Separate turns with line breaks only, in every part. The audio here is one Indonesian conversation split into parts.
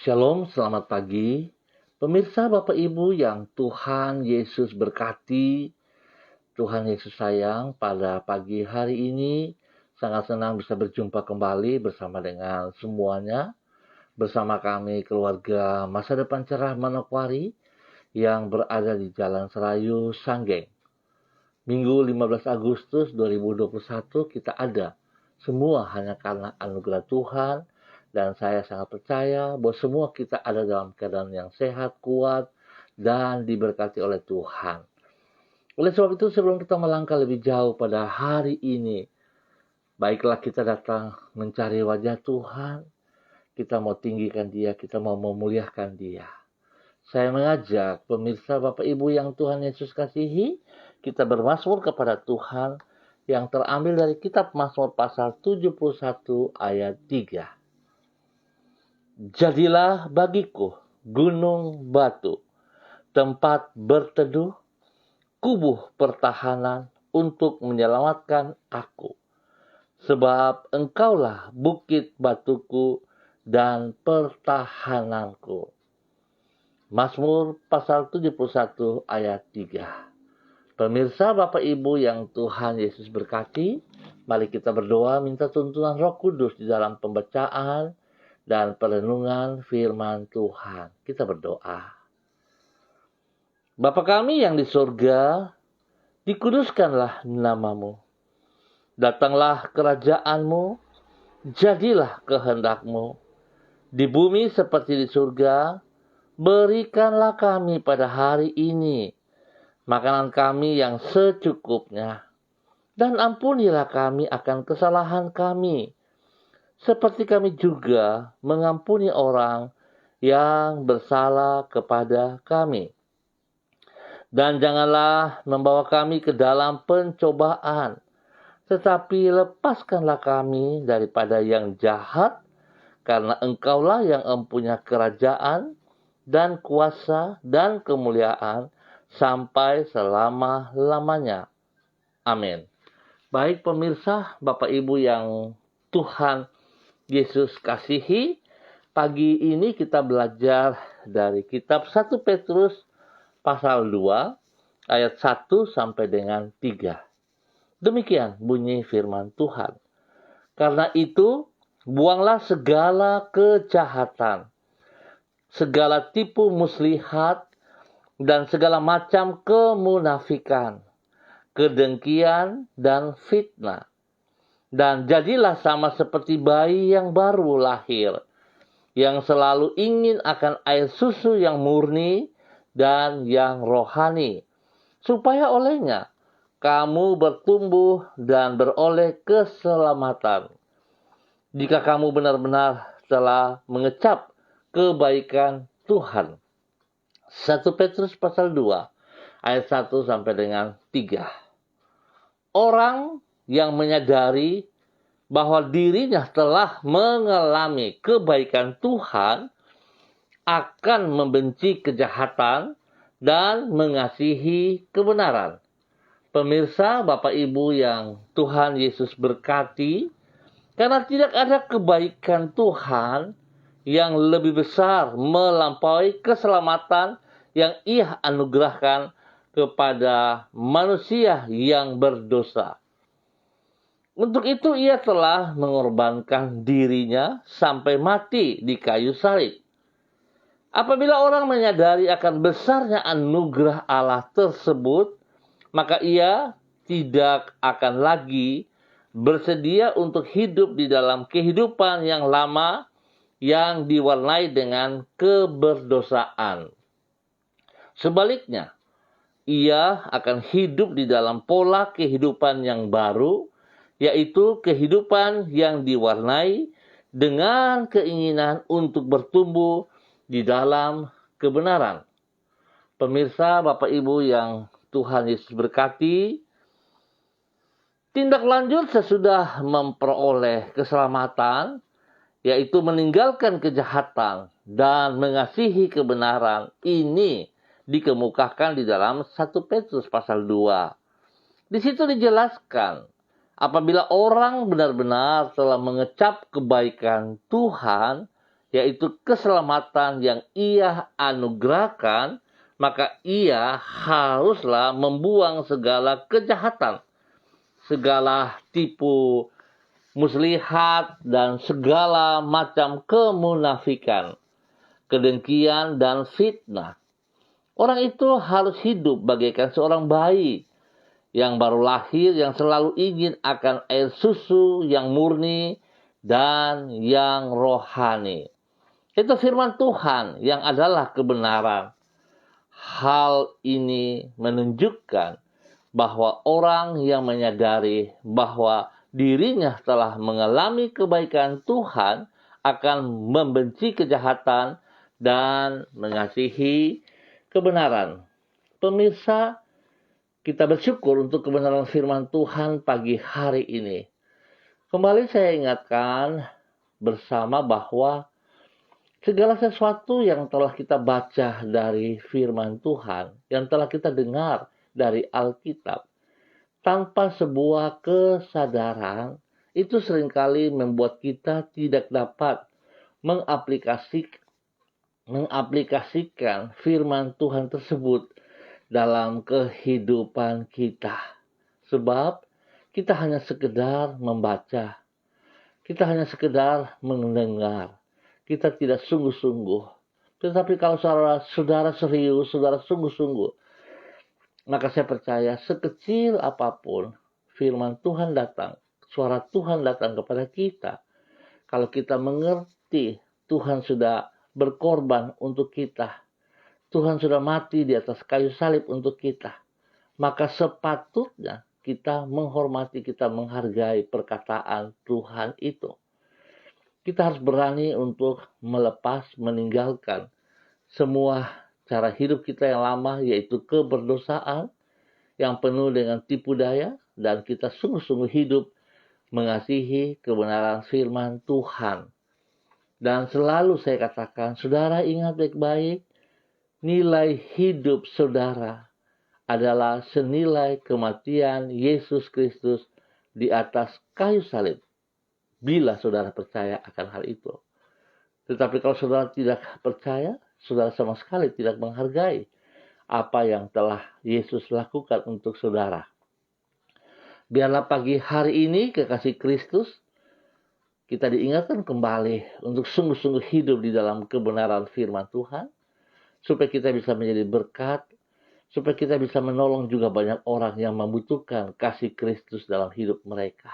Shalom, selamat pagi. Pemirsa Bapak Ibu yang Tuhan Yesus berkati, Tuhan Yesus sayang, pada pagi hari ini sangat senang bisa berjumpa kembali bersama dengan semuanya. Bersama kami keluarga Masa Depan Cerah Manokwari yang berada di Jalan Serayu, Sanggeng. Minggu 15 Agustus 2021 kita ada. Semua hanya karena anugerah Tuhan. Dan saya sangat percaya bahwa semua kita ada dalam keadaan yang sehat, kuat, dan diberkati oleh Tuhan. Oleh sebab itu, sebelum kita melangkah lebih jauh pada hari ini, baiklah kita datang mencari wajah Tuhan. Kita mau tinggikan Dia, kita mau memuliakan Dia. Saya mengajak pemirsa Bapak Ibu yang Tuhan Yesus kasihi, kita bermazmur kepada Tuhan yang terambil dari kitab Mazmur pasal 71 ayat 3. Jadilah bagiku gunung batu, tempat berteduh, kubuh pertahanan untuk menyelamatkan aku. Sebab engkaulah bukit batuku dan pertahananku. Mazmur pasal 71 ayat 3. Pemirsa Bapak Ibu yang Tuhan Yesus berkati, mari kita berdoa minta tuntunan Roh Kudus di dalam pembacaan dan perenungan firman Tuhan. Kita berdoa. Bapa kami yang di surga, dikuduskanlah namamu. Datanglah kerajaanmu, jadilah kehendakmu. Di bumi seperti di surga, berikanlah kami pada hari ini makanan kami yang secukupnya. Dan ampunilah kami akan kesalahan kami, seperti kami juga mengampuni orang yang bersalah kepada kami. Dan janganlah membawa kami ke dalam pencobaan, tetapi lepaskanlah kami daripada yang jahat, karena engkaulah yang mempunyai kerajaan dan kuasa dan kemuliaan sampai selama-lamanya. Amin. Baik pemirsa, Bapak Ibu yang Tuhan Yesus kasihi, pagi ini kita belajar dari kitab 1 Petrus pasal 2 ayat 1 sampai dengan 3. Demikian bunyi firman Tuhan. Karena itu, buanglah segala kejahatan, segala tipu muslihat, dan segala macam kemunafikan, kedengkian, dan fitnah. Dan jadilah sama seperti bayi yang baru lahir, yang selalu ingin akan air susu yang murni dan yang rohani, supaya olehnya kamu bertumbuh dan beroleh keselamatan, jika kamu benar-benar telah mengecap kebaikan Tuhan. 1 Petrus pasal 2 ayat 1 sampai dengan 3. Orang yang menyadari bahwa dirinya telah mengalami kebaikan Tuhan akan membenci kejahatan dan mengasihi kebenaran. Pemirsa Bapak Ibu yang Tuhan Yesus berkati, karena tidak ada kebaikan Tuhan yang lebih besar melampaui keselamatan yang Ia anugerahkan kepada manusia yang berdosa. Untuk itu Ia telah mengorbankan dirinya sampai mati di kayu salib. Apabila orang menyadari akan besarnya anugerah Allah tersebut, maka ia tidak akan lagi bersedia untuk hidup di dalam kehidupan yang lama yang diwarnai dengan keberdosaan. Sebaliknya, ia akan hidup di dalam pola kehidupan yang baru, yaitu kehidupan yang diwarnai dengan keinginan untuk bertumbuh di dalam kebenaran. Pemirsa Bapak Ibu yang Tuhan Yesus berkati, tindak lanjut sesudah memperoleh keselamatan, yaitu meninggalkan kejahatan dan mengasihi kebenaran, ini dikemukakan di dalam 1 Petrus pasal 2. Di situ dijelaskan, apabila orang benar-benar telah mengecap kebaikan Tuhan, yaitu keselamatan yang Ia anugerahkan, maka Ia haruslah membuang segala kejahatan, segala tipu muslihat, dan segala macam kemunafikan, kedengkian, dan fitnah. Orang itu harus hidup bagaikan seorang bayi yang baru lahir, yang selalu ingin akan air susu yang murni dan yang rohani. Itu firman Tuhan yang adalah kebenaran. Hal ini menunjukkan bahwa orang yang menyadari bahwa dirinya telah mengalami kebaikan Tuhan akan membenci kejahatan dan mengasihi kebenaran. Pemirsa, kita bersyukur untuk kebenaran firman Tuhan pagi hari ini. Kembali saya ingatkan bersama bahwa segala sesuatu yang telah kita baca dari firman Tuhan, yang telah kita dengar dari Alkitab, tanpa sebuah kesadaran, itu seringkali membuat kita tidak dapat mengaplikasikan firman Tuhan tersebut dalam kehidupan kita. Sebab kita hanya sekedar membaca, kita hanya sekedar mendengar, kita tidak sungguh-sungguh. Tetapi kalau saudara serius, saudara sungguh-sungguh, maka saya percaya sekecil apapun firman Tuhan datang, suara Tuhan datang kepada kita. Kalau kita mengerti Tuhan sudah berkorban untuk kita, Tuhan sudah mati di atas kayu salib untuk kita, maka sepatutnya kita menghormati, kita menghargai perkataan Tuhan itu. Kita harus berani untuk melepas, meninggalkan semua cara hidup kita yang lama, yaitu keberdosaan yang penuh dengan tipu daya, dan kita sungguh-sungguh hidup mengasihi kebenaran firman Tuhan. Dan selalu saya katakan, saudara ingat baik-baik, nilai hidup saudara adalah senilai kematian Yesus Kristus di atas kayu salib. Bila saudara percaya akan hal itu. Tetapi kalau saudara tidak percaya, saudara sama sekali tidak menghargai apa yang telah Yesus lakukan untuk saudara. Biarlah pagi hari ini kekasih Kristus, kita diingatkan kembali untuk sungguh-sungguh hidup di dalam kebenaran firman Tuhan, supaya kita bisa menjadi berkat, supaya kita bisa menolong juga banyak orang yang membutuhkan kasih Kristus dalam hidup mereka.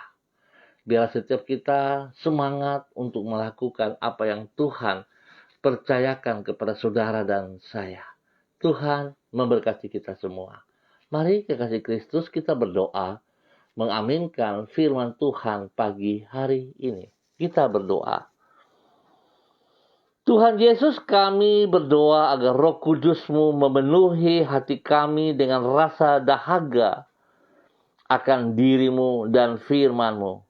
Biar setiap kita semangat untuk melakukan apa yang Tuhan percayakan kepada saudara dan saya. Tuhan memberkati kita semua. Mari kekasih Kristus kita berdoa, mengaminkan firman Tuhan pagi hari ini. Kita berdoa. Tuhan Yesus, kami berdoa agar Roh Kudus-Mu memenuhi hati kami dengan rasa dahaga akan diri-Mu dan firman-Mu.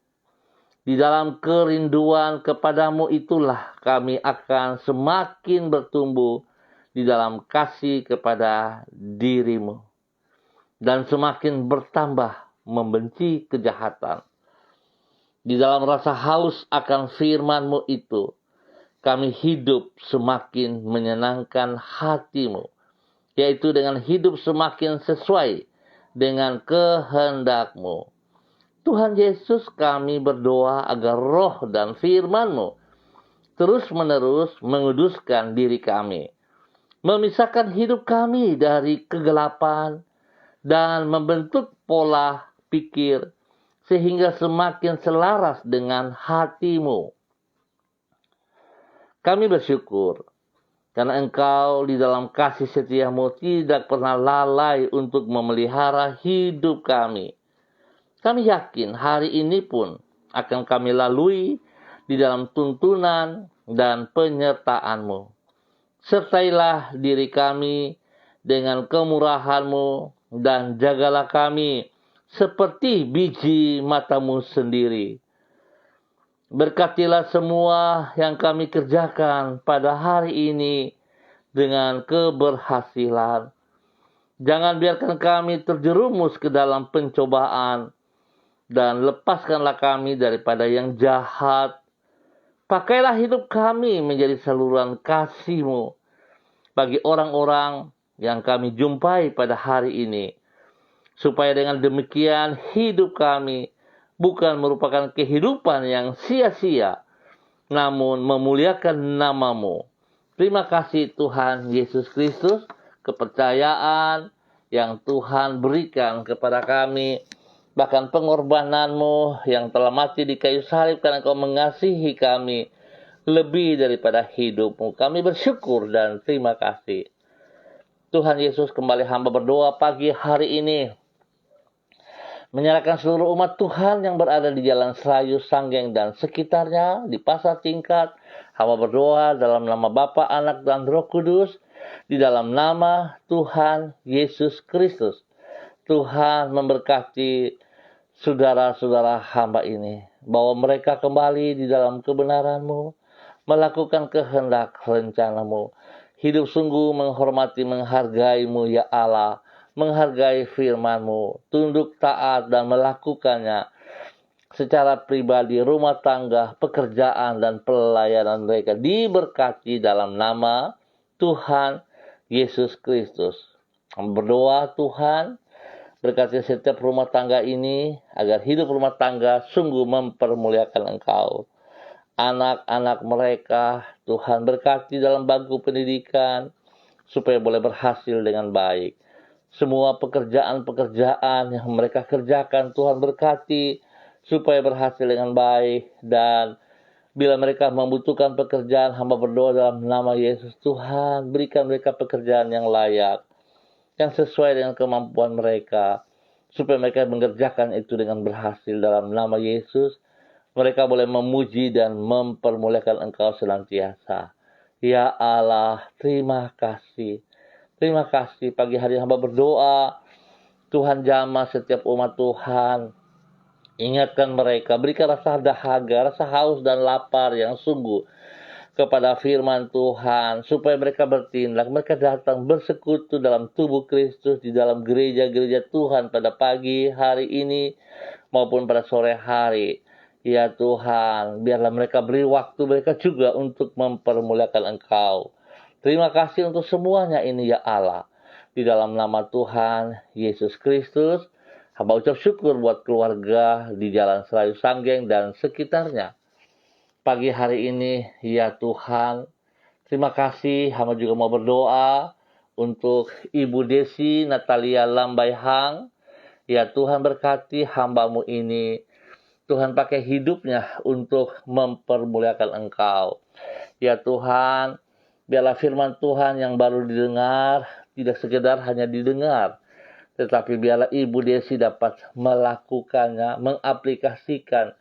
Di dalam kerinduan kepadamu itulah kami akan semakin bertumbuh di dalam kasih kepada diri-Mu. Dan semakin bertambah membenci kejahatan. Di dalam rasa haus akan firman-Mu itu, kami hidup semakin menyenangkan hati-Mu. Yaitu dengan hidup semakin sesuai dengan kehendak-Mu. Tuhan Yesus, kami berdoa agar roh dan firman-Mu terus-menerus menguduskan diri kami, memisahkan hidup kami dari kegelapan, dan membentuk pola pikir sehingga semakin selaras dengan hati-Mu. Kami bersyukur karena Engkau di dalam kasih setia-Mu tidak pernah lalai untuk memelihara hidup kami. Kami yakin hari ini pun akan kami lalui di dalam tuntunan dan penyertaan-Mu. Sertailah diri kami dengan kemurahan-Mu dan jagalah kami seperti biji mata-Mu sendiri. Berkatilah semua yang kami kerjakan pada hari ini dengan keberhasilan. Jangan biarkan kami terjerumus ke dalam pencobaan, dan lepaskanlah kami daripada yang jahat. Pakailah hidup kami menjadi saluran kasih-Mu bagi orang-orang yang kami jumpai pada hari ini. Supaya dengan demikian hidup kami bukan merupakan kehidupan yang sia-sia, namun memuliakan nama-Mu. Terima kasih Tuhan Yesus Kristus, kepercayaan yang Tuhan berikan kepada kami, bahkan pengorbanan-Mu yang telah mati di kayu salib karena Engkau mengasihi kami lebih daripada hidup-Mu. Kami bersyukur dan terima kasih. Tuhan Yesus, kembali hamba berdoa pagi hari ini, menyerahkan seluruh umat Tuhan yang berada di Jalan Serayu, Sanggeng, dan sekitarnya, di Pasar Tingkat. Hamba berdoa dalam nama Bapa, Anak, dan Roh Kudus, di dalam nama Tuhan Yesus Kristus. Tuhan memberkati saudara-saudara hamba ini, bahwa mereka kembali di dalam kebenaran-Mu, melakukan kehendak rencana-Mu, hidup sungguh menghormati, menghargai-Mu ya Allah, menghargai firman-Mu, tunduk taat dan melakukannya secara pribadi, rumah tangga, pekerjaan, dan pelayanan mereka diberkati dalam nama Tuhan Yesus Kristus. Kami berdoa Tuhan, berkati setiap rumah tangga ini, agar hidup rumah tangga sungguh mempermuliakan Engkau. Anak-anak mereka, Tuhan berkati dalam bangku pendidikan, supaya boleh berhasil dengan baik. Semua pekerjaan-pekerjaan yang mereka kerjakan, Tuhan berkati supaya berhasil dengan baik. Dan bila mereka membutuhkan pekerjaan, hamba berdoa dalam nama Yesus, Tuhan berikan mereka pekerjaan yang layak, yang sesuai dengan kemampuan mereka, supaya mereka mengerjakan itu dengan berhasil dalam nama Yesus. Mereka boleh memuji dan mempermuliakan Engkau senantiasa. Ya Allah, terima kasih. Terima kasih, pagi hari hamba berdoa, Tuhan jamah setiap umat Tuhan. Ingatkan mereka, berikan rasa dahaga, rasa haus dan lapar yang sungguh kepada firman Tuhan, supaya mereka bertindak, mereka datang bersekutu dalam tubuh Kristus di dalam gereja-gereja Tuhan pada pagi hari ini maupun pada sore hari. Ya Tuhan, biarlah mereka beri waktu mereka juga untuk mempermuliakan Engkau. Terima kasih untuk semuanya ini ya Allah. Di dalam nama Tuhan Yesus Kristus, hamba ucap syukur buat keluarga di Jalan Serayu, Sanggeng, dan sekitarnya. Pagi hari ini ya Tuhan, terima kasih. Hamba juga mau berdoa untuk Ibu Desi Natalia Lambaihang. Ya Tuhan, berkati hamba-Mu ini. Tuhan pakai hidupnya untuk mempermuliakan Engkau. Ya Tuhan, biarlah firman Tuhan yang baru didengar tidak sekedar hanya didengar, tetapi biarlah Ibu Desi dapat melakukannya, mengaplikasikan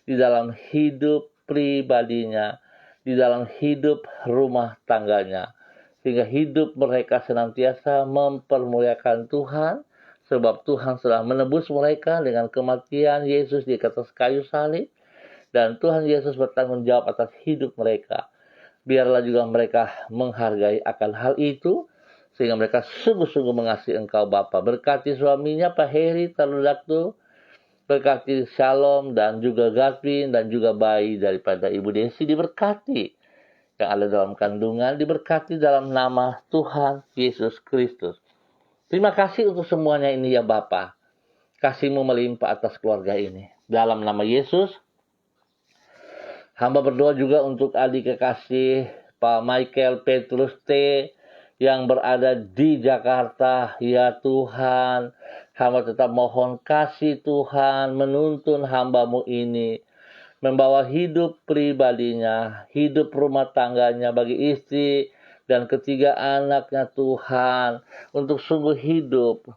di dalam hidup pribadinya, di dalam hidup rumah tangganya, sehingga hidup mereka senantiasa mempermuliakan Tuhan, sebab Tuhan telah menebus mereka dengan kematian Yesus di atas kayu salib, dan Tuhan Yesus bertanggung jawab atas hidup mereka. Biarlah juga mereka menghargai akan hal itu, sehingga mereka sungguh-sungguh mengasihi Engkau Bapa. Berkati suaminya Pak Heri Taludaktu, berkati Shalom dan juga Gavin dan juga bayi daripada Ibu Desi diberkati. Yang ada dalam kandungan diberkati dalam nama Tuhan Yesus Kristus. Terima kasih untuk semuanya ini ya Bapa. Kasih-Mu melimpah atas keluarga ini. Dalam nama Yesus, hamba berdoa juga untuk adik kekasih Pak Michael Petrus T. yang berada di Jakarta. Ya Tuhan, hamba tetap mohon kasih Tuhan menuntun hamba-Mu ini, membawa hidup pribadinya, hidup rumah tangganya bagi istri dan ketiga anaknya Tuhan, untuk sungguh hidup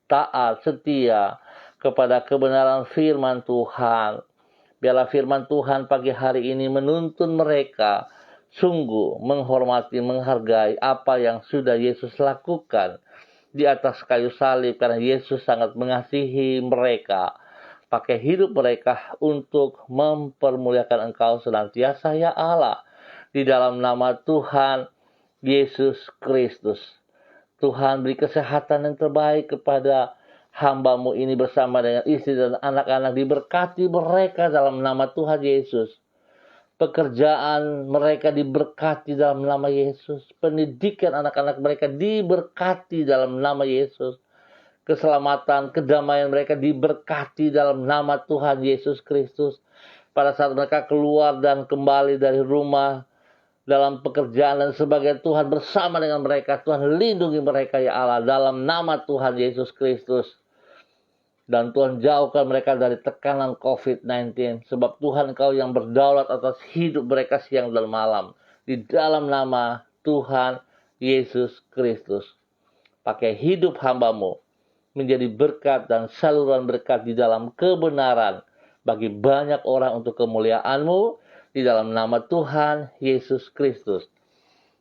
taat, setia kepada kebenaran firman Tuhan. Biarlah firman Tuhan pagi hari ini menuntun mereka sungguh menghormati, menghargai apa yang sudah Yesus lakukan di atas kayu salib, karena Yesus sangat mengasihi mereka. Pakai hidup mereka untuk mempermuliakan Engkau senantiasa ya Allah. Di dalam nama Tuhan Yesus Kristus. Tuhan, beri kesehatan yang terbaik kepada hamba-Mu ini bersama dengan istri dan anak-anak. Diberkati mereka dalam nama Tuhan Yesus. Pekerjaan mereka diberkati dalam nama Yesus. Pendidikan anak-anak mereka diberkati dalam nama Yesus. Keselamatan, kedamaian mereka diberkati dalam nama Tuhan Yesus Kristus. Pada saat mereka keluar dan kembali dari rumah, dalam pekerjaan dan sebagainya, Tuhan bersama dengan mereka. Tuhan lindungi mereka ya Allah dalam nama Tuhan Yesus Kristus. Dan Tuhan jauhkan mereka dari tekanan COVID-19. Sebab Tuhan Engkau yang berdaulat atas hidup mereka siang dan malam. Di dalam nama Tuhan Yesus Kristus. Pakai hidup hamba-Mu menjadi berkat dan saluran berkat di dalam kebenaran bagi banyak orang untuk kemuliaan-Mu. Di dalam nama Tuhan Yesus Kristus.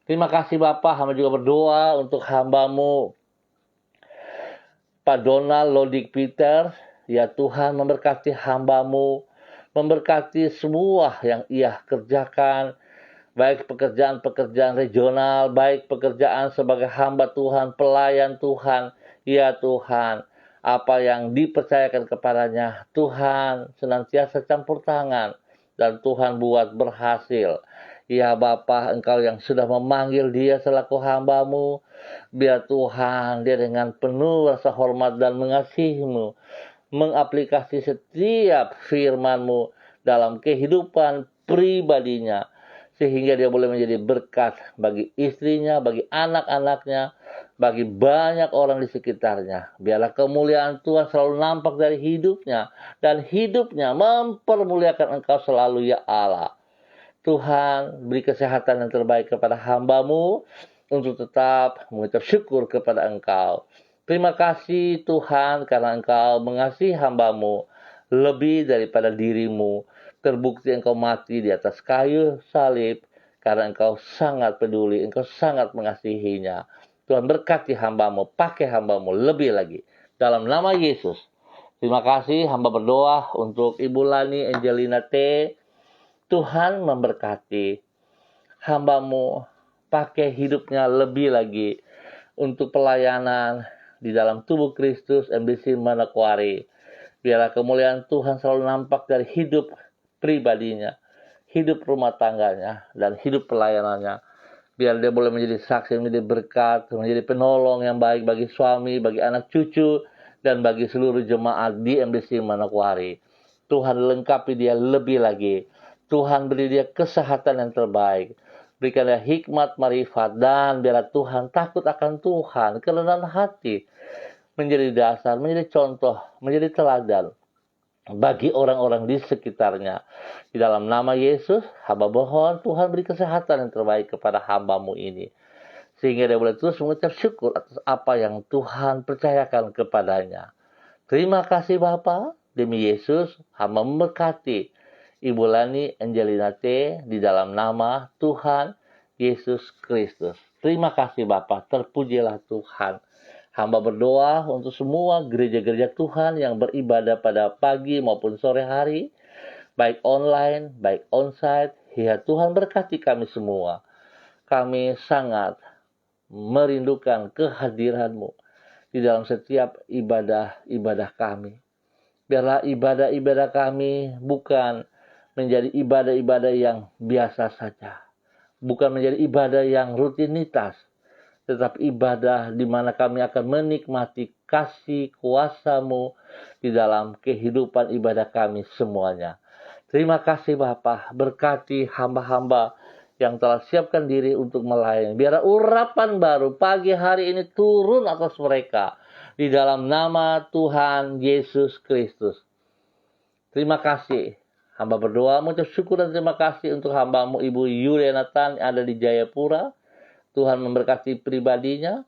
Terima kasih Bapak, hamba juga berdoa untuk hamba-Mu Pak Donald Lodik Peter. Ya Tuhan, memberkati hamba-Mu, memberkati semua yang ia kerjakan, baik pekerjaan-pekerjaan regional, baik pekerjaan sebagai hamba Tuhan, pelayan Tuhan. Ya Tuhan, apa yang dipercayakan kepadanya, Tuhan senantiasa campur tangan. Dan Tuhan buat berhasil. Ya Bapa, Engkau yang sudah memanggil dia selaku hamba-Mu. Biar Tuhan dia dengan penuh rasa hormat dan mengasihi-Mu. Mengaplikasi setiap firman-Mu dalam kehidupan pribadinya. Sehingga dia boleh menjadi berkat bagi istrinya, bagi anak-anaknya, bagi banyak orang di sekitarnya. Biarlah kemuliaan Tuhan selalu nampak dari hidupnya. Dan hidupnya mempermuliakan Engkau selalu ya Allah. Tuhan, beri kesehatan yang terbaik kepada hamba-Mu untuk tetap mengucap syukur kepada Engkau. Terima kasih Tuhan karena Engkau mengasihi hamba-Mu lebih daripada diri-Mu. Terbukti Engkau mati di atas kayu salib karena Engkau sangat peduli, Engkau sangat mengasihinya. Tuhan berkati hamba-Mu, pakai hamba-Mu lebih lagi. Dalam nama Yesus. Terima kasih, hamba berdoa untuk Ibu Lani Angelina T. Tuhan memberkati hamba-Mu, pakai hidupnya lebih lagi untuk pelayanan di dalam tubuh Kristus MBC Manokwari. Biarlah kemuliaan Tuhan selalu nampak dari hidup pribadinya, hidup rumah tangganya, dan hidup pelayanannya. Biar dia boleh menjadi saksi, menjadi berkat, menjadi penolong yang baik bagi suami, bagi anak cucu, dan bagi seluruh jemaat di MBC Manokwari. Tuhan lengkapi dia lebih lagi. Tuhan beri dia kesehatan yang terbaik. Berikan dia hikmat, marifat, dan biarlah Tuhan takut akan Tuhan, kerendahan hati, menjadi dasar, menjadi contoh, menjadi teladan bagi orang-orang di sekitarnya. Di dalam nama Yesus, hamba mohon Tuhan beri kesehatan yang terbaik kepada hamba-Mu ini. Sehingga dia boleh terus mengucap syukur atas apa yang Tuhan percayakan kepadanya. Terima kasih Bapa, demi Yesus, hamba memberkati Ibu Lani Angelina T. di dalam nama Tuhan Yesus Kristus. Terima kasih Bapa, terpujilah Tuhan. Hamba berdoa untuk semua gereja-gereja Tuhan yang beribadah pada pagi maupun sore hari, baik online, baik onsite. Ya Tuhan berkati kami semua. Kami sangat merindukan kehadiran-Mu di dalam setiap ibadah-ibadah kami. Biarlah ibadah-ibadah kami bukan menjadi ibadah-ibadah yang biasa saja. Bukan menjadi ibadah yang rutinitas. Tetapi ibadah di mana kami akan menikmati kasih kuasa-Mu di dalam kehidupan ibadah kami semuanya. Terima kasih Bapa, berkati hamba-hamba yang telah siapkan diri untuk melayani. Biar urapan baru pagi hari ini turun atas mereka di dalam nama Tuhan Yesus Kristus. Terima kasih. Hamba berdoa, mengucap syukur dan terima kasih untuk hamba-Mu Ibu Yulia Nathan yang ada di Jayapura. Tuhan memberkati pribadinya.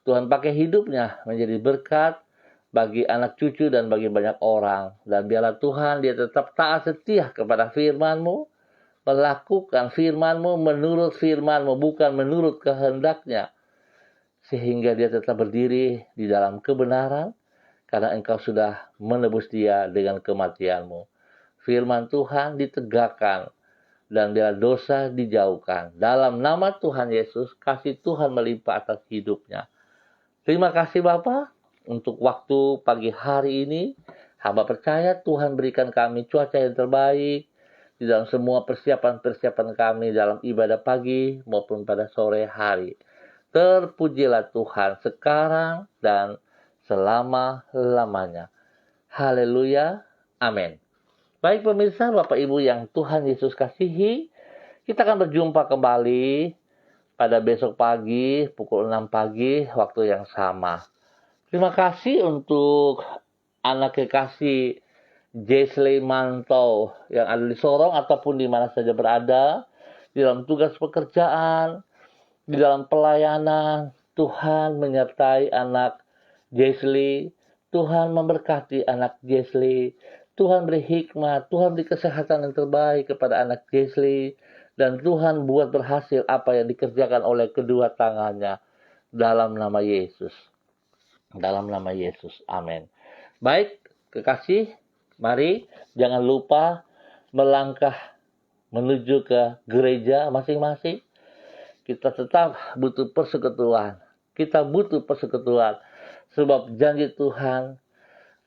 Tuhan pakai hidupnya menjadi berkat bagi anak cucu dan bagi banyak orang. Dan biarlah Tuhan dia tetap taat setia kepada firman-Mu. Melakukan firman-Mu menurut firman-Mu, bukan menurut kehendaknya. Sehingga dia tetap berdiri di dalam kebenaran. Karena Engkau sudah menebus dia dengan kematian-Mu. Firman Tuhan ditegakkan. Dan biarlah dosa dijauhkan. Dalam nama Tuhan Yesus, kasih Tuhan melimpah atas hidupnya. Terima kasih Bapa untuk waktu pagi hari ini. Hamba percaya Tuhan berikan kami cuaca yang terbaik. di dalam semua persiapan-persiapan kami dalam ibadah pagi maupun pada sore hari. Terpujilah Tuhan sekarang dan selama-lamanya. Haleluya. Amin. Baik pemirsa, Bapak Ibu yang Tuhan Yesus kasihi, kita akan berjumpa kembali pada besok pagi, pukul 6 pagi, waktu yang sama. Terima kasih untuk anak kekasih Jesli Manto yang ada di Sorong ataupun di mana saja berada, di dalam tugas pekerjaan, di dalam pelayanan. Tuhan menyertai anak Jesli, Tuhan memberkati anak Jesli, Tuhan beri hikmat, Tuhan beri kesehatan yang terbaik kepada anak Jesli, dan Tuhan buat berhasil apa yang dikerjakan oleh kedua tangannya dalam nama Yesus. Dalam nama Yesus. Amin. Baik, kekasih, mari jangan lupa melangkah menuju ke gereja masing-masing. Kita tetap butuh persekutuan. Kita butuh persekutuan. Sebab janji Tuhan,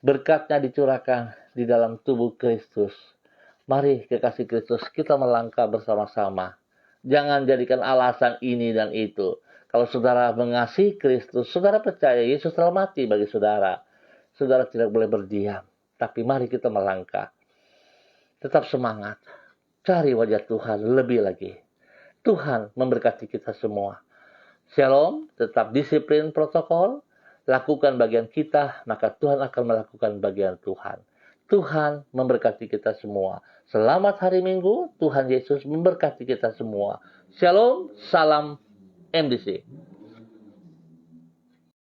berkatnya dicurahkan di dalam tubuh Kristus. Mari kekasih Kristus, kita melangkah bersama-sama. Jangan jadikan alasan ini dan itu. Kalau saudara mengasihi Kristus, saudara percaya Yesus telah mati bagi saudara. Saudara tidak boleh berdiam. Tapi mari kita melangkah. Tetap semangat. Cari wajah Tuhan lebih lagi. Tuhan memberkati kita semua. Shalom, tetap disiplin protokol. Lakukan bagian kita, maka Tuhan akan melakukan bagian Tuhan. Tuhan memberkati kita semua. Selamat hari Minggu, Tuhan Yesus memberkati kita semua. Shalom, salam MDC.